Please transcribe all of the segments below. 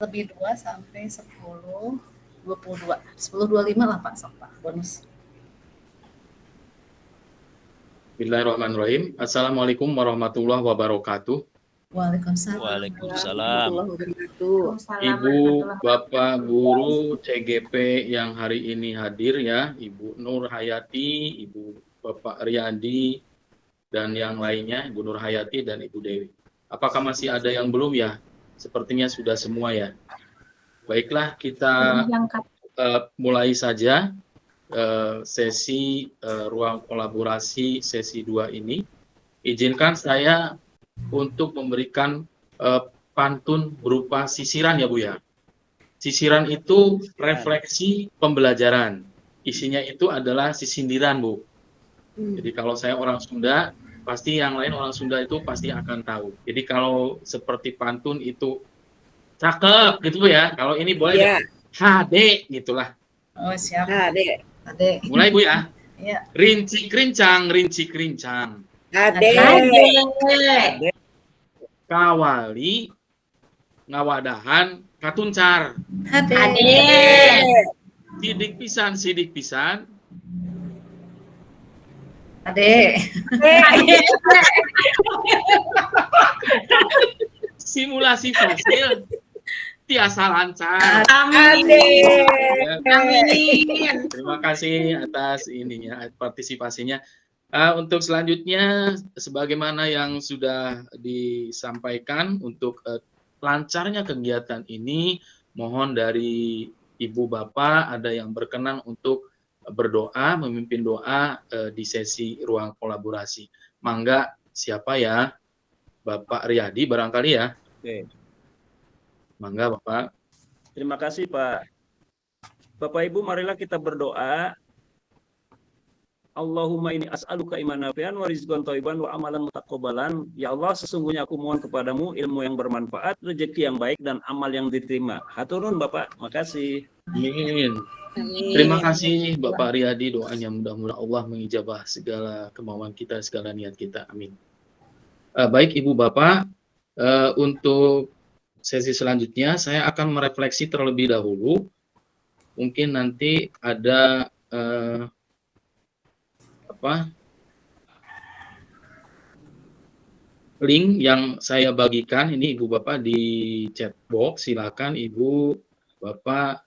lebih 2 sampai 10, 22. 10, 25 lah Pak, sok Pak, bonus. Bismillahirrahmanirrahim. Assalamualaikum warahmatullahi wabarakatuh. Waalaikumsalam. Waalaikumsalam. Ibu, Bapak, Guru, CGP yang hari ini hadir ya, Ibu Nur Hayati, Ibu Bapak Riyadi, dan yang lainnya, Ibu Nur Hayati dan Ibu Dewi. Apakah masih ada yang belum ya? Sepertinya sudah semua ya. Baiklah, kita mulai saja sesi ruang kolaborasi sesi 2 ini. Izinkan saya untuk memberikan pantun berupa sisiran ya Bu ya. Sisiran itu refleksi pembelajaran. Isinya itu adalah sisindiran Bu. Jadi kalau saya orang Sunda, pasti yang lain orang Sunda itu pasti akan tahu. Jadi kalau seperti pantun itu cakep gitu ya. Kalau ini boleh ya. HD gitulah. Oh siap. HD. Mulai Bu ya. Iya. Rinci krincang, rinci krincang. HD. Kawali ngawadahan katuncar. Sidik pisan, sidik pisan. Simulasi fosil tiasa lancar. Amin. Terima kasih atas ininya partisipasinya. Untuk selanjutnya, sebagaimana yang sudah disampaikan untuk lancarnya kegiatan ini, mohon dari Ibu Bapak ada yang berkenan untuk berdoa, memimpin doa di sesi ruang kolaborasi. Mangga siapa ya? Bapak Riyadi barangkali ya. Oke. Mangga Bapak. Terima kasih Pak. Bapak Ibu, marilah kita berdoa. Allahumma ini as'aluka imanan nafi'an wa rizqan thayyiban wa amalan mutaqabbalan. Ya Allah, sesungguhnya aku mohon kepadamu ilmu yang bermanfaat, rezeki yang baik, dan amal yang diterima. Haturun Bapak, makasih. Amin. Terima kasih Bapak Riyadi, doanya mudah-mudahan Allah mengijabah segala kemauan kita, segala niat kita. Amin. Baik Ibu Bapak, untuk sesi selanjutnya saya akan merefleksi terlebih dahulu. Mungkin nanti ada link yang saya bagikan ini Ibu Bapak di chat box. Silakan Ibu Bapak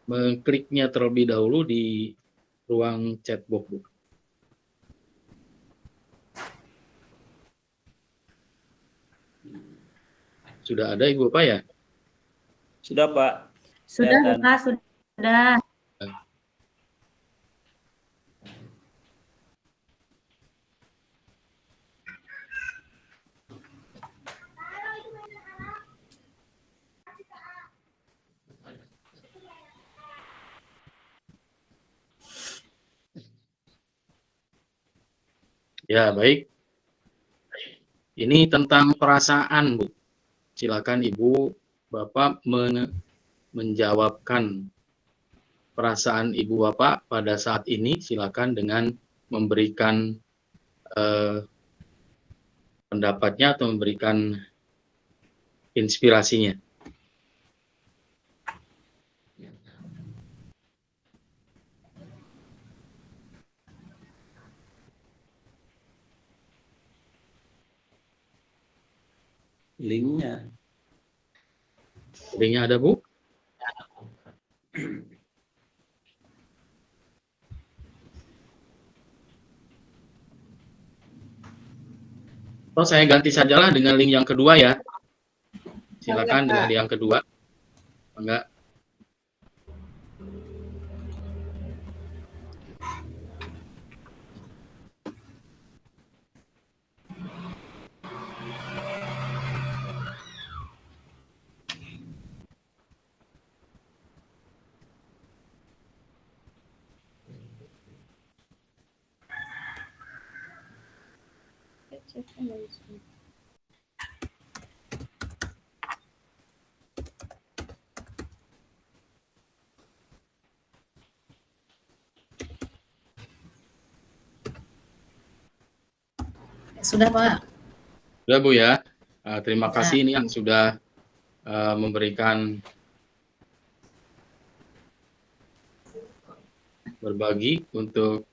mengkliknya terlebih dahulu di ruang chat box Bu. Sudah ada Ibu Bapak ya? Sudah Pak. Sudah Bapak, sudah. Ya, baik. Ini tentang perasaan, Bu. Silakan Ibu Bapak menjawabkan perasaan Ibu Bapak pada saat ini. Silakan dengan memberikan pendapatnya atau memberikan inspirasinya. Linknya ada Bu? Oh, saya ganti sajalah dengan link yang kedua ya. Silakan dengan yang kedua. Enggak. Sudah Pak. Sudah Bu ya. Terima kasih ini yang sudah memberikan berbagi untuk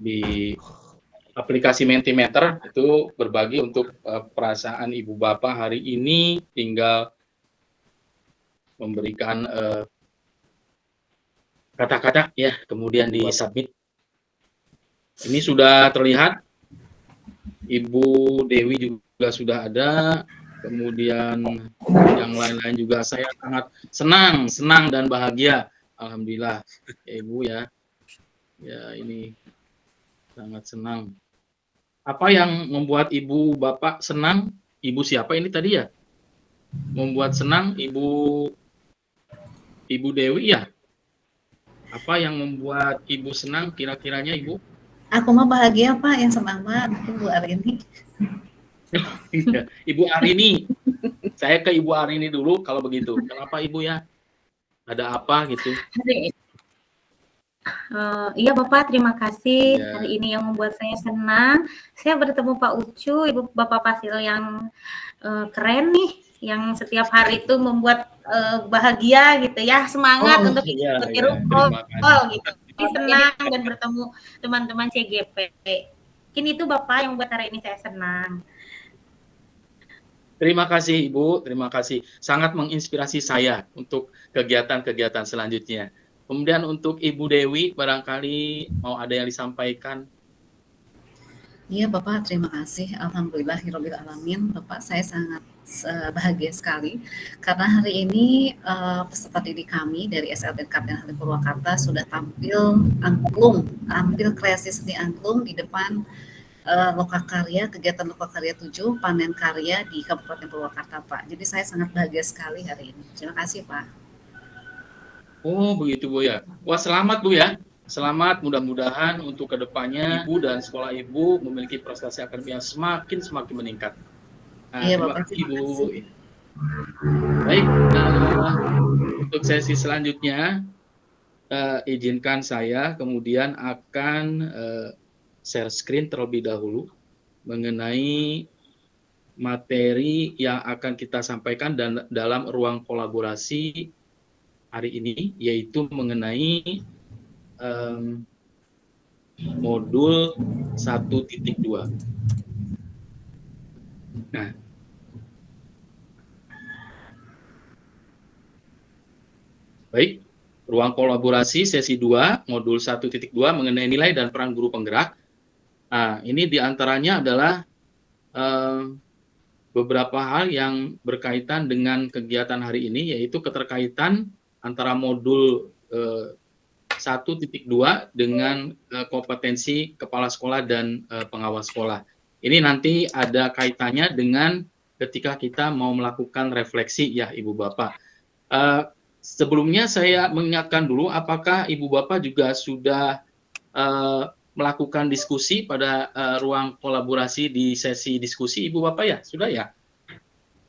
di aplikasi Mentimeter itu berbagi untuk perasaan ibu bapak hari ini, tinggal memberikan kata-kata ya, kemudian di submit. Ini sudah terlihat, Ibu Dewi juga sudah ada, kemudian yang lain-lain juga. Saya sangat senang dan bahagia, alhamdulillah ya Ibu ya. Ya ini sangat senang. Apa yang membuat Ibu Bapak senang? Ibu siapa ini tadi ya? Membuat senang Ibu Dewi ya? Apa yang membuat Ibu senang kira-kiranya Ibu? Aku mah bahagia Pak, yang senang mah Ibu Arini. Ibu Arini. Saya ke Ibu Arini dulu kalau begitu. Kenapa Ibu ya? Ada apa gitu? Iya Bapak, terima kasih. Ya. Hari ini yang membuat saya senang. Saya bertemu Pak Ucu, Ibu Bapak Pasil yang keren nih, yang setiap hari itu membuat bahagia gitu ya, semangat untuk ikuti rukun gitu. Senang dan bertemu teman-teman CGP. Mungkin itu Bapak yang membuat hari ini saya senang. Terima kasih Ibu, terima kasih. Sangat menginspirasi saya untuk kegiatan-kegiatan selanjutnya. Kemudian untuk Ibu Dewi, barangkali mau ada yang disampaikan. Iya Bapak, terima kasih. Alhamdulillahirabbil alamin. Bapak, saya sangat bahagia sekali karena hari ini peserta didik kami dari SLT Kapten Hati Purwakarta sudah tampil angklung, ambil kreasi seni angklung di depan Lokakarya, kegiatan Lokakarya 7, panen karya di Kabupaten Purwakarta, Pak. Jadi saya sangat bahagia sekali hari ini. Terima kasih, Pak. Oh, begitu Bu ya. Wah, selamat Bu ya. Selamat, mudah-mudahan untuk kedepannya Ibu dan sekolah Ibu memiliki prestasi akademik yang semakin meningkat. Nah, Iya, terima Bapak, kasih terima Bu. kasih. Baik, untuk sesi selanjutnya, izinkan saya kemudian akan share screen terlebih dahulu mengenai materi yang akan kita sampaikan dan dalam ruang kolaborasi hari ini, yaitu mengenai modul 1.2. Nah, baik, ruang kolaborasi sesi 2, modul 1.2 mengenai nilai dan peran guru penggerak. Nah, ini diantaranya adalah beberapa hal yang berkaitan dengan kegiatan hari ini, yaitu keterkaitan antara modul 1.2 dengan kompetensi kepala sekolah dan pengawas sekolah. Ini nanti ada kaitannya dengan ketika kita mau melakukan refleksi ya Ibu Bapak. Sebelumnya saya mengingatkan dulu, apakah Ibu Bapak juga sudah melakukan diskusi pada ruang kolaborasi di sesi diskusi Ibu Bapak ya? Sudah ya?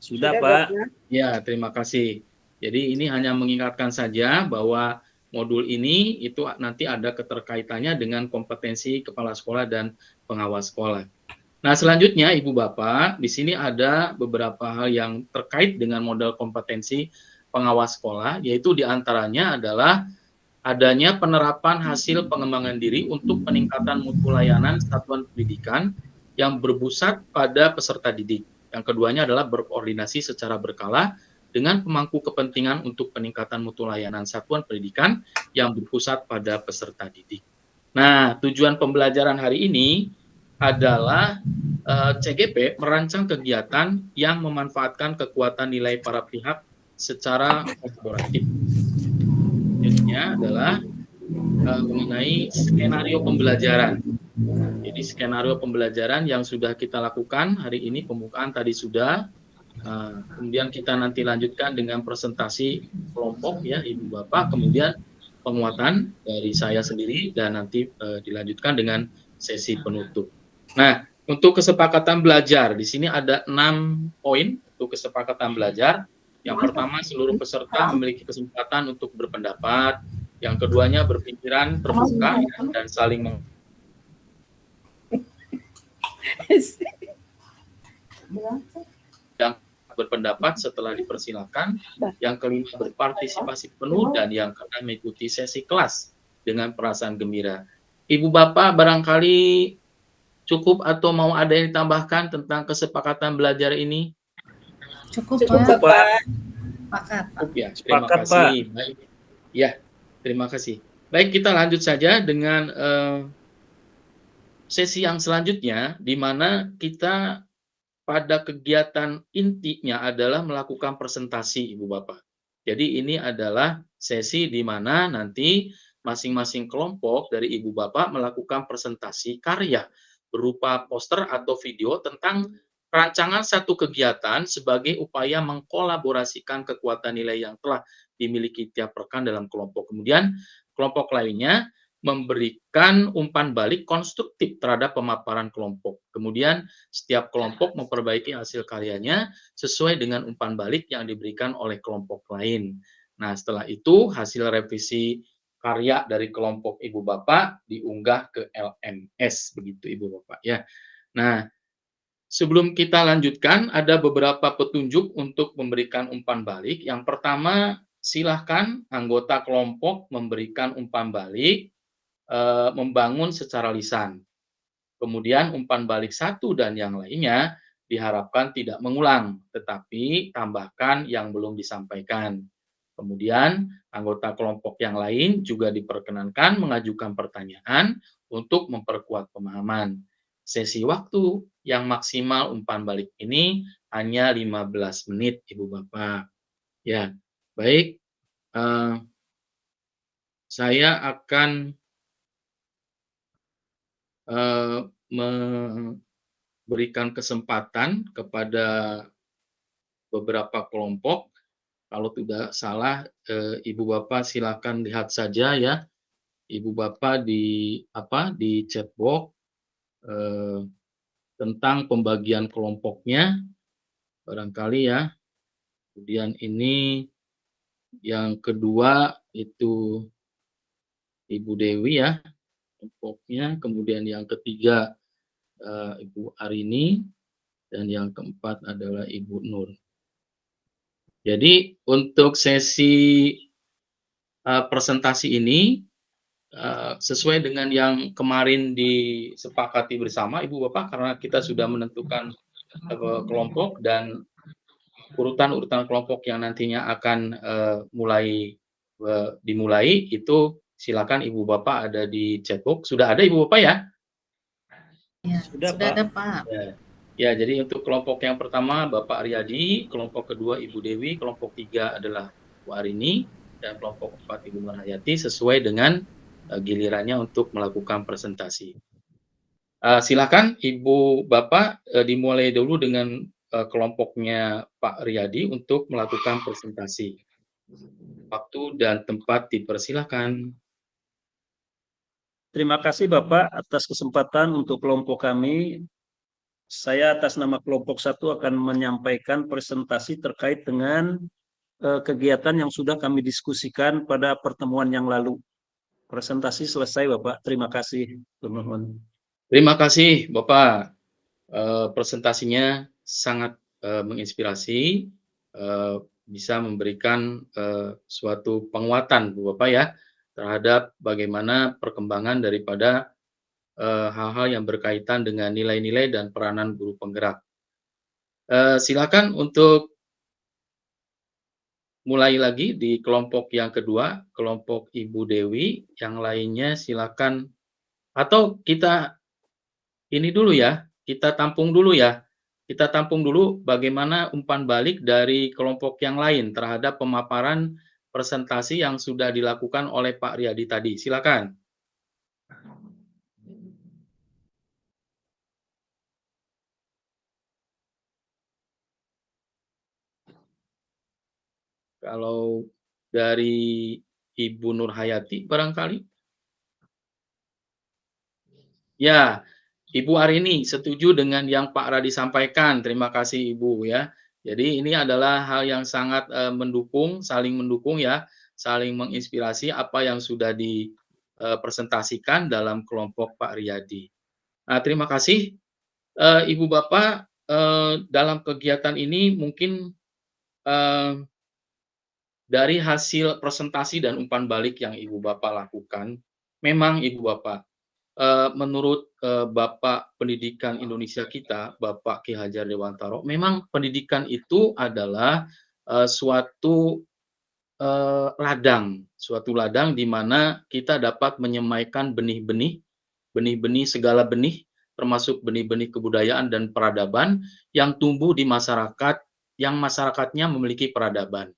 Sudah Pak. Ya, terima kasih. Jadi ini hanya mengingatkan saja bahwa modul ini itu nanti ada keterkaitannya dengan kompetensi kepala sekolah dan pengawas sekolah. Nah, selanjutnya Ibu Bapak, di sini ada beberapa hal yang terkait dengan model kompetensi pengawas sekolah, yaitu diantaranya adalah adanya penerapan hasil pengembangan diri untuk peningkatan mutu layanan satuan pendidikan yang berpusat pada peserta didik. Yang keduanya adalah berkoordinasi secara berkala dengan pemangku kepentingan untuk peningkatan mutu layanan satuan pendidikan yang berpusat pada peserta didik. Nah, tujuan pembelajaran hari ini adalah CGP merancang kegiatan yang memanfaatkan kekuatan nilai para pihak secara kolaboratif. Selanjutnya adalah mengenai skenario pembelajaran. Jadi skenario pembelajaran yang sudah kita lakukan hari ini, pembukaan tadi sudah. Kemudian kita nanti lanjutkan dengan presentasi kelompok ya Ibu Bapak, kemudian penguatan dari saya sendiri dan nanti dilanjutkan dengan sesi penutup. Nah, untuk kesepakatan belajar di sini ada 6 poin untuk kesepakatan belajar. Yang pertama, seluruh peserta memiliki kesempatan untuk berpendapat. Yang keduanya, berpikiran terbuka dan saling yang berpendapat setelah dipersilakan, yang kelima berpartisipasi penuh, dan yang keenam mengikuti sesi kelas dengan perasaan gembira. Ibu Bapak barangkali cukup atau mau ada yang ditambahkan tentang kesepakatan belajar ini? Cukup, Cukup, Pak. Pak. Sepakat, Pak. Ya, terima Sepakat, kasih. Baik. Ya, terima kasih. Baik, kita lanjut saja dengan sesi yang selanjutnya, di mana kita pada kegiatan intinya adalah melakukan presentasi, Ibu Bapak. Jadi ini adalah sesi di mana nanti masing-masing kelompok dari Ibu Bapak melakukan presentasi karya berupa poster atau video tentang rancangan satu kegiatan sebagai upaya mengkolaborasikan kekuatan nilai yang telah dimiliki tiap rekan dalam kelompok. Kemudian kelompok lainnya memberikan umpan balik konstruktif terhadap pemaparan kelompok. Kemudian setiap kelompok memperbaiki hasil karyanya sesuai dengan umpan balik yang diberikan oleh kelompok lain. Nah, setelah itu hasil revisi karya dari kelompok Ibu Bapak diunggah ke LMS, begitu Ibu Bapak ya. Nah, sebelum kita lanjutkan, ada beberapa petunjuk untuk memberikan umpan balik. Yang pertama, silahkan anggota kelompok memberikan umpan balik membangun secara lisan. Kemudian umpan balik satu dan yang lainnya diharapkan tidak mengulang, tetapi tambahkan yang belum disampaikan. Kemudian anggota kelompok yang lain juga diperkenankan mengajukan pertanyaan untuk memperkuat pemahaman. Sesi waktu yang maksimal umpan balik ini hanya 15 menit, Ibu Bapak. Ya, baik. Saya akan memberikan kesempatan kepada beberapa kelompok. Kalau tidak salah, Ibu Bapak silakan lihat saja ya, Ibu Bapak di chat box tentang pembagian kelompoknya, barangkali ya. Kemudian ini yang kedua itu Ibu Dewi ya, kelompoknya. Kemudian yang ketiga Ibu Arini, dan yang keempat adalah Ibu Nur. Jadi untuk sesi presentasi ini sesuai dengan yang kemarin disepakati bersama Ibu Bapak, karena kita sudah menentukan kelompok dan urutan kelompok yang nantinya akan dimulai, itu silakan Ibu Bapak ada di chatbox. Sudah ada Ibu Bapak ya? Ya, sudah ada, Pak. Ya, jadi untuk kelompok yang pertama Bapak Aryadi, kelompok kedua Ibu Dewi, kelompok tiga adalah Bu Arini, dan kelompok 4 Ibu Nurhayati sesuai dengan gilirannya untuk melakukan presentasi. Silakan Ibu Bapak dimulai dulu dengan kelompoknya Pak Riyadi untuk melakukan presentasi. Waktu dan tempat dipersilakan. Terima kasih Bapak atas kesempatan untuk kelompok kami. Saya atas nama kelompok 1 akan menyampaikan presentasi terkait dengan kegiatan yang sudah kami diskusikan pada pertemuan yang lalu. Presentasi selesai Bapak. Terima kasih. Terima kasih Bapak. Presentasinya sangat menginspirasi, bisa memberikan suatu penguatan Bapak ya terhadap bagaimana perkembangan daripada hal-hal yang berkaitan dengan nilai-nilai dan peranan guru penggerak. Silakan untuk mulai lagi di kelompok yang kedua, kelompok Ibu Dewi. Yang lainnya silakan, atau kita ini dulu ya, kita tampung dulu ya. Kita tampung dulu bagaimana umpan balik dari kelompok yang lain terhadap pemaparan presentasi yang sudah dilakukan oleh Pak Riyadi tadi. Silakan. Kalau dari Ibu Nurhayati barangkali. Ya, Ibu Arini setuju dengan yang Pak Radi sampaikan. Terima kasih Ibu ya. Jadi ini adalah hal yang sangat mendukung, saling mendukung ya, saling menginspirasi apa yang sudah dipresentasikan dalam kelompok Pak Riyadi. Nah, terima kasih Ibu Bapak. dalam kegiatan ini mungkin dari hasil presentasi dan umpan balik yang Ibu Bapak lakukan, memang Ibu Bapak, menurut Bapak Pendidikan Indonesia kita, Bapak Ki Hajar Dewantara, memang pendidikan itu adalah suatu suatu ladang di mana kita dapat menyemaikan benih-benih segala benih, termasuk benih-benih kebudayaan dan peradaban yang tumbuh di masyarakat yang masyarakatnya memiliki peradaban.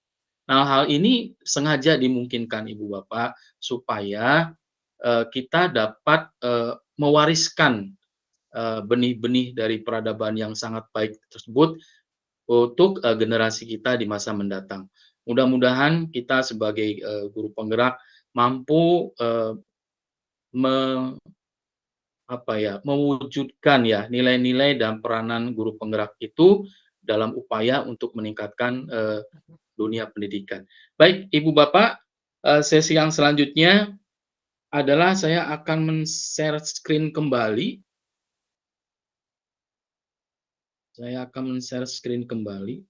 Nah, hal ini sengaja dimungkinkan Ibu Bapak supaya kita dapat mewariskan benih-benih dari peradaban yang sangat baik tersebut untuk generasi kita di masa mendatang. Mudah-mudahan kita sebagai guru penggerak mampu mewujudkan ya nilai-nilai dan peranan guru penggerak itu dalam upaya untuk meningkatkan dunia pendidikan. Baik, Ibu Bapak, sesi yang selanjutnya adalah saya akan men-share screen kembali. Saya akan men-share screen kembali.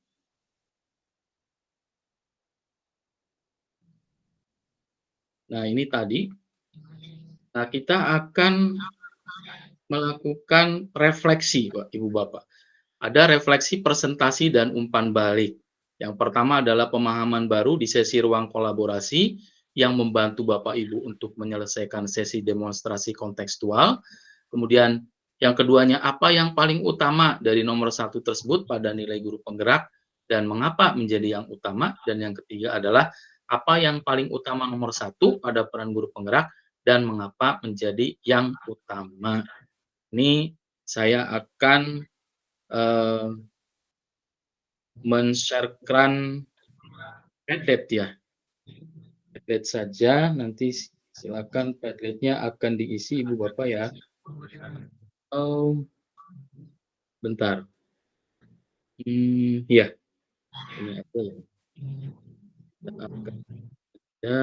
Nah, ini tadi. Nah, kita akan melakukan refleksi, Pak, Ibu Bapak. Ada refleksi presentasi dan umpan balik. Yang pertama adalah pemahaman baru di sesi ruang kolaborasi yang membantu Bapak Ibu untuk menyelesaikan sesi demonstrasi kontekstual. Kemudian yang keduanya, apa yang paling utama dari nomor 1 tersebut pada nilai guru penggerak dan mengapa menjadi yang utama. Dan yang ketiga adalah apa yang paling utama nomor 1 pada peran guru penggerak dan mengapa menjadi yang utama. Ini saya akan men-sharekan Padlet ya. Padlet saja, nanti silakan Padletnya akan diisi Ibu Bapak ya. Bentar. Ya. Ini apa ya? Ya.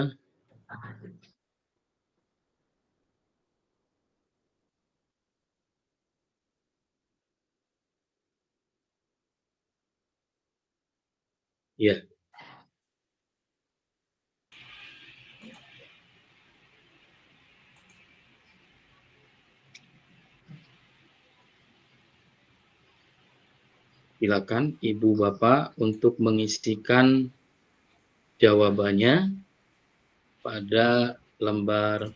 Ya. Silakan Ibu Bapak untuk mengisikan jawabannya pada lembar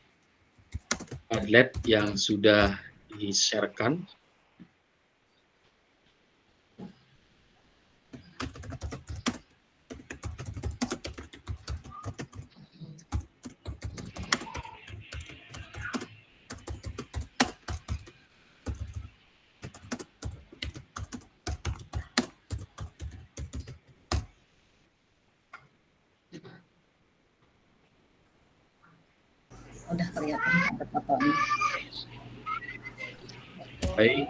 Padlet yang sudah di-sharekan. Udah kelihatan ada fotonya. Baik.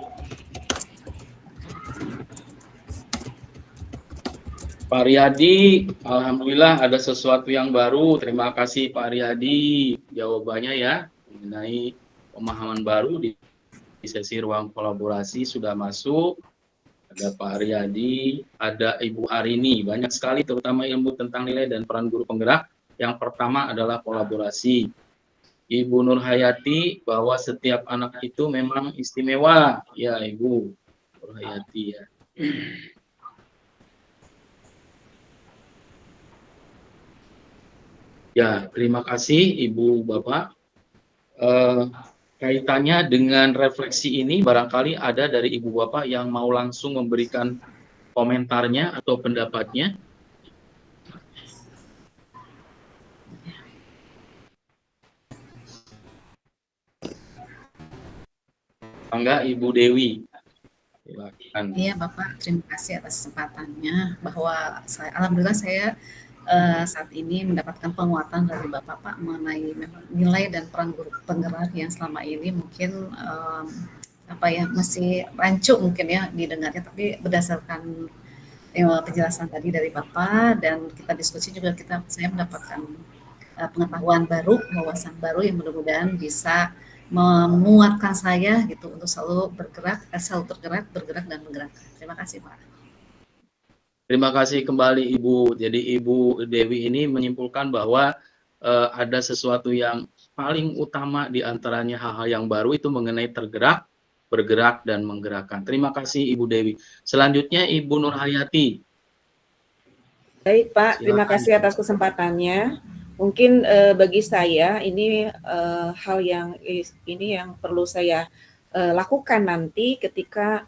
Pak Riyadi, alhamdulillah ada sesuatu yang baru. Terima kasih Pak Riyadi jawabannya ya mengenai pemahaman baru di sesi ruang kolaborasi sudah masuk. Ada Pak Riyadi, ada Ibu Arini, banyak sekali terutama ilmu tentang nilai dan peran guru penggerak. Yang pertama adalah kolaborasi. Ibu Nur Hayati, bahwa setiap anak itu memang istimewa. Ya, Ibu Nur Hayati ya. Ya, terima kasih Ibu Bapak. Kaitannya dengan refleksi ini, barangkali ada dari Ibu Bapak yang mau langsung memberikan komentarnya atau pendapatnya. Enggak, Ibu Dewi. Silakan. Iya Bapak, terima kasih atas kesempatannya. Bahwa alhamdulillah saya saat ini mendapatkan penguatan dari Bapak Pak mengenai nilai dan peran guru penggerak yang selama ini mungkin masih rancu mungkin ya didengarnya, tapi berdasarkan penjelasan tadi dari Bapak dan kita diskusi juga saya mendapatkan pengetahuan baru, wawasan baru yang mudah-mudahan bisa memuatkan saya gitu untuk selalu bergerak dan menggerak. Terima kasih Pak. Terima kasih kembali Ibu. Jadi Ibu Dewi ini menyimpulkan bahwa ada sesuatu yang paling utama di antaranya hal-hal yang baru itu mengenai tergerak, bergerak, dan menggerakkan. Terima kasih Ibu Dewi. Selanjutnya Ibu Nurhayati. Baik Pak, terima Silakan. kasih atas kesempatannya. Mungkin bagi saya ini hal yang perlu saya lakukan nanti ketika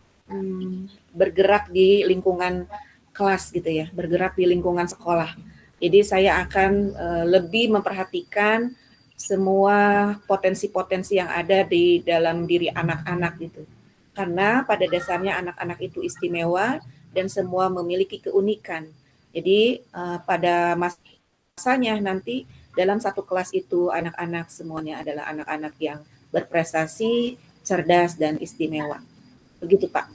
bergerak di lingkungan kelas gitu ya, bergerak di lingkungan sekolah. Jadi saya akan lebih memperhatikan semua potensi-potensi yang ada di dalam diri anak-anak gitu. Karena pada dasarnya anak-anak itu istimewa dan semua memiliki keunikan. Jadi pada masanya nanti dalam satu kelas itu anak-anak semuanya adalah anak-anak yang berprestasi, cerdas, dan istimewa. Begitu Pak.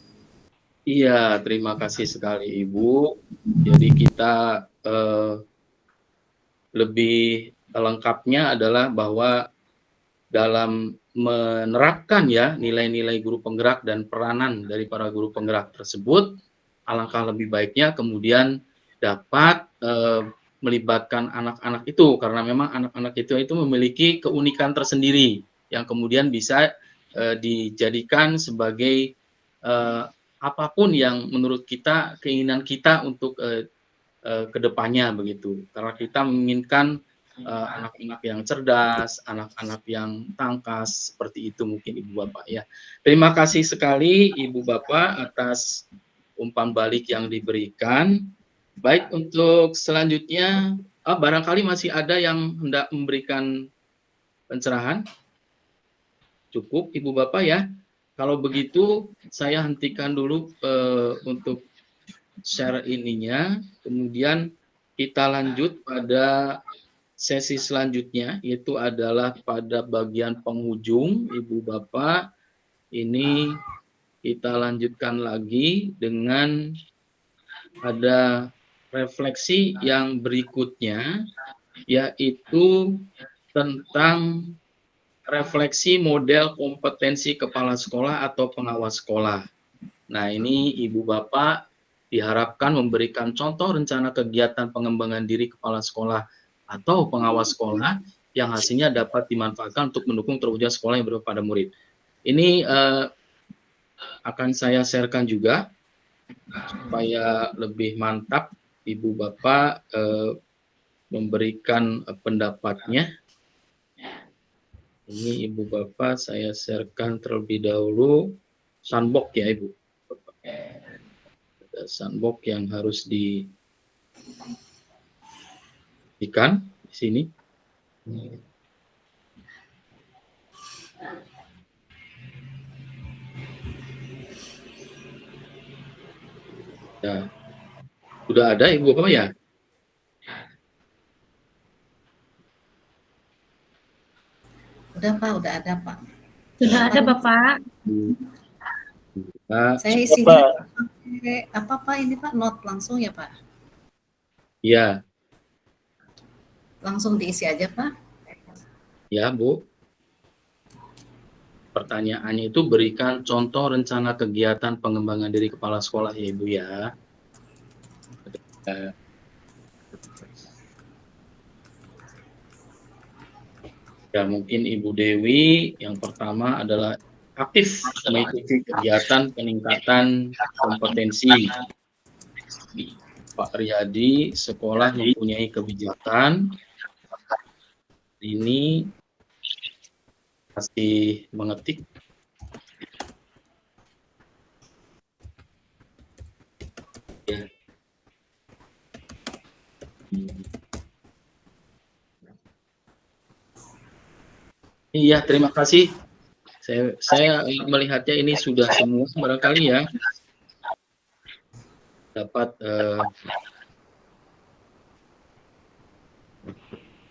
Iya, terima kasih sekali Ibu. Jadi kita lebih lengkapnya adalah bahwa dalam menerapkan ya nilai-nilai guru penggerak dan peranan dari para guru penggerak tersebut, alangkah lebih baiknya kemudian dapat melibatkan anak-anak itu, karena memang anak-anak itu memiliki keunikan tersendiri yang kemudian bisa dijadikan sebagai apapun yang menurut kita, keinginan kita untuk kedepannya begitu. Karena kita menginginkan anak-anak yang cerdas, anak-anak yang tangkas, seperti itu mungkin Ibu Bapak ya. Terima kasih sekali Ibu Bapak atas umpan balik yang diberikan. Baik, untuk selanjutnya, barangkali masih ada yang hendak memberikan pencerahan? Cukup Ibu Bapak ya. Kalau begitu, saya hentikan dulu untuk share ininya, kemudian kita lanjut pada sesi selanjutnya, yaitu adalah pada bagian penghujung, Ibu Bapak. Ini kita lanjutkan lagi dengan ada refleksi yang berikutnya, yaitu tentang refleksi model kompetensi kepala sekolah atau pengawas sekolah. Nah, ini Ibu Bapak diharapkan memberikan contoh rencana kegiatan pengembangan diri kepala sekolah atau pengawas sekolah yang hasilnya dapat dimanfaatkan untuk mendukung terwujudnya sekolah yang berpadu pada murid. Ini akan saya sharekan juga supaya lebih mantap Ibu Bapak memberikan pendapatnya. Ini Ibu Bapak saya sharekan terlebih dahulu sandbox ya Ibu. Ada sandbox yang harus dikan di sini. Ya. Sudah ada Ibu Bapak ya? Udah Pak, udah ada Pak. Sudah ada Bapak. Saya isinya apa Pak ini Pak? Note langsung ya Pak? Ya. Langsung diisi aja Pak? Ya Bu. Pertanyaannya itu berikan contoh rencana kegiatan pengembangan diri kepala sekolah ya Ibu ya. Ya mungkin Ibu Dewi yang pertama adalah aktif mengikuti kegiatan peningkatan kompetensi. Pak Riyadi, sekolah mempunyai kebijakan. Ini masih mengetik. Ya. Iya, terima kasih. Saya melihatnya ini sudah semua barangkali ya. Dapat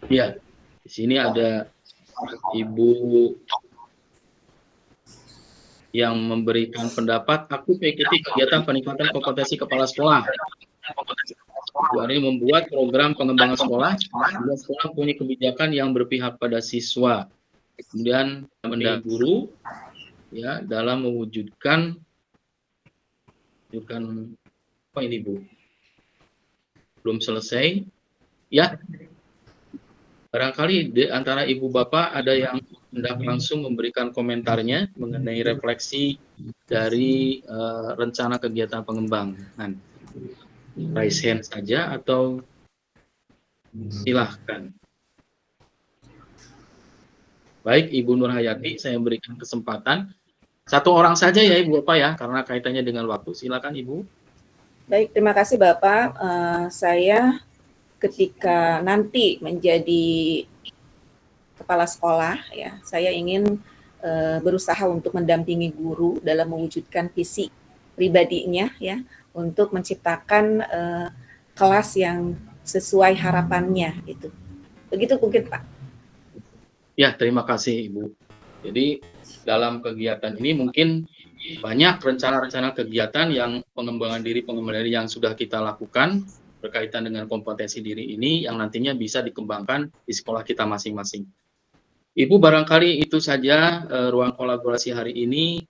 ya, di sini ada Ibu yang memberikan pendapat, aku mengikuti kegiatan peningkatan kompetensi kepala sekolah. Bu Ari membuat program pengembangan sekolah, sehingga sekolah punya kebijakan yang berpihak pada siswa. kemudian mendampingi guru ya dalam mewujudkan apa ini Bu? Belum selesai ya. Barangkali di antara Ibu Bapak ada yang hendak langsung memberikan komentarnya mengenai refleksi dari rencana kegiatan pengembangan. Raise hand saja atau silahkan. Baik, Ibu Nur Hayati, saya berikan kesempatan. Satu orang saja ya Ibu Bapak ya, karena kaitannya dengan waktu. Silakan Ibu. Baik, terima kasih Bapak. Saya ketika nanti menjadi kepala sekolah, ya, saya ingin berusaha untuk mendampingi guru dalam mewujudkan visi pribadinya, ya, untuk menciptakan kelas yang sesuai harapannya, itu. Begitu mungkin Pak. Ya, terima kasih Ibu. Jadi dalam kegiatan ini mungkin banyak rencana-rencana kegiatan yang pengembangan diri yang sudah kita lakukan berkaitan dengan kompetensi diri ini yang nantinya bisa dikembangkan di sekolah kita masing-masing. Ibu, barangkali itu saja ruang kolaborasi hari ini.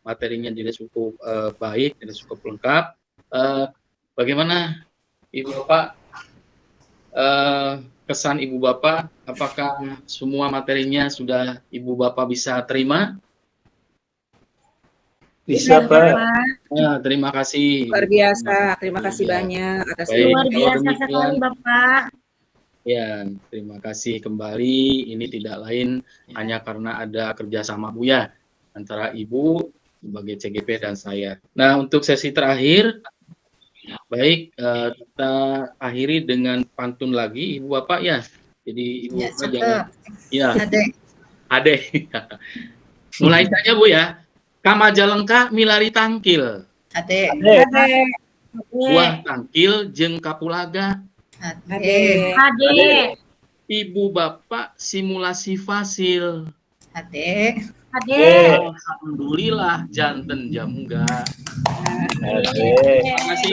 Materinya tidak cukup baik, tidak cukup lengkap. Bagaimana Ibu Bapak, kesan Ibu Bapak, apakah semua materinya sudah Ibu Bapak bisa terima? Bisa Pak. Ya, terima kasih. Luar biasa, terima kasih banyak atas Baik, Luar kalau biasa demikian, sekali Bapak. ya, terima kasih kembali. Ini tidak lain hanya karena ada kerjasama Buya antara Ibu sebagai CGP dan saya. Nah, untuk sesi terakhir, baik, kita akhiri dengan pantun lagi, Ibu Bapak ya. Jadi Ibu Ya, Bapak jangan, ya, Ade. mulai saja Bu ya. Kamajalengka milari tangkil, Ade. buah tangkil jeung kapulaga. Ade. Ade. Ibu Bapak simulasi fasil. Ade. Ade. Alhamdulillah janten jamungga. Oke.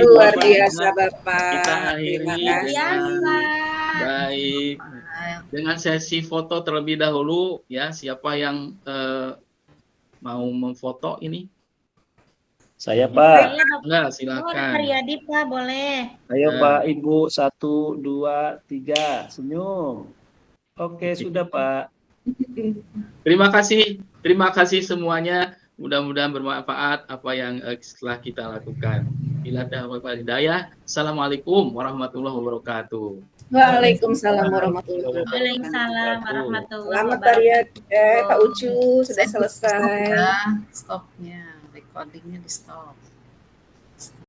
Luar biasa Bapak. Kita Terima akhiri kasih. Biasa. baik dengan sesi foto terlebih dahulu ya. Siapa yang mau memfoto ini? Saya Pak. Enggak, Oh, silakan. Haryadi Pak, boleh. Ayo Pak, Ibu, 1, 2, 3, senyum. Oke, sudah Pak. Terima kasih semuanya. Mudah-mudahan bermanfaat apa yang setelah kita lakukan. Bila dapat hidayah. Assalamualaikum warahmatullahi wabarakatuh. Waalaikumsalam warahmatullahi wabarakatuh. Waalaikumsalam warahmatullahi Selamat wabarakatuh. Pak Ucu, sudah selesai. Stopnya, recordingnya di stop.